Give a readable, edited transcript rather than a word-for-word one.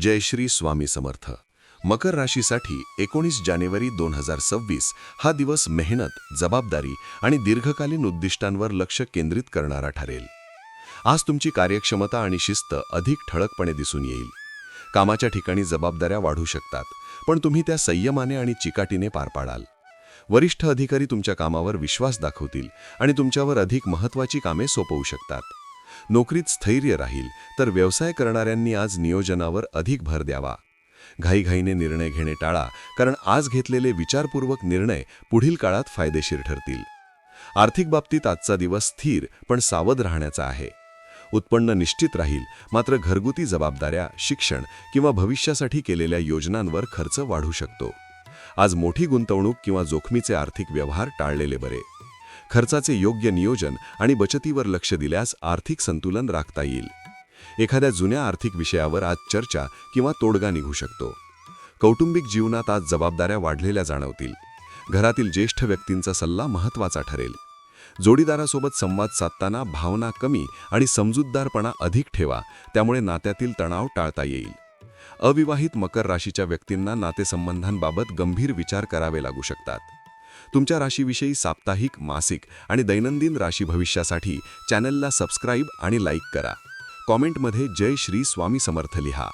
जय श्री स्वामी समर्थ. मकर राशीसाठी 19 जानेवारी 2026 हा दिवस मेहनत, जबाबदारी आणि दीर्घकालीन उद्दिष्टांवर लक्ष केंद्रित करणारा ठरेल. आज तुमची कार्यक्षमता आणि शिस्त अधिक ठळकपणे दिसून येईल. कामाच्या ठिकाणी जबाबदाऱ्या वाढू शकतात, पण तुम्ही त्या संयमाने आणि चिकाटीने पार पाडाल. वरिष्ठ अधिकारी तुमच्या कामावर विश्वास दाखवतील आणि तुमच्यावर अधिक महत्त्वाची कामे सोपवू शकतात. नोकरीत स्थैर्य राहील, तर व्यवसाय करणाऱ्यांनी आज नियोजनावर अधिक भर द्यावा. घाईघाईने निर्णय घेणे टाळा, कारण आज घेतलेले विचारपूर्वक निर्णय पुढील काळात फायदेशीर ठरतील. आर्थिक बाबतीत आजचा दिवस स्थिर पण सावध राहण्याचा आहे. उत्पन्न निश्चित राहील, मात्र घरगुती जबाबदाऱ्या, शिक्षण किंवा भविष्यासाठी केलेल्या योजनांवर खर्च वाढू शकतो. आज मोठी गुंतवणूक किंवा जोखमीचे आर्थिक व्यवहार टाळलेले बरे. खर्चाचे योग्य नियोजन आणि बचतीवर लक्ष दिल्यास आर्थिक संतुलन राखता येईल. एखाद्या जुन्या आर्थिक विषयावर आज चर्चा किंवा तोडगा निघू शकतो. कौटुंबिक जीवनात आज जबाबदाऱ्या वाढलेल्या जाणवतील. घरातील ज्येष्ठ व्यक्तींचा सल्ला महत्त्वाचा ठरेल. जोडीदारासोबत संवाद साधताना भावना कमी आणि समजूतदारपणा अधिक ठेवा, त्यामुळे नात्यातील तणाव टाळता येईल. अविवाहित मकर राशीच्या व्यक्तींना नातेसंबंधांबाबत गंभीर विचार करावे लागू शकतात. तुमच्या राशीविषयी साप्ताहिक, मासिक आणि दैनंदिन राशी भविष्यासाठी चॅनलला सबस्क्राईब आणि लाईक करा. कॉमेंटमध्ये जय श्री स्वामी समर्थ लिहा.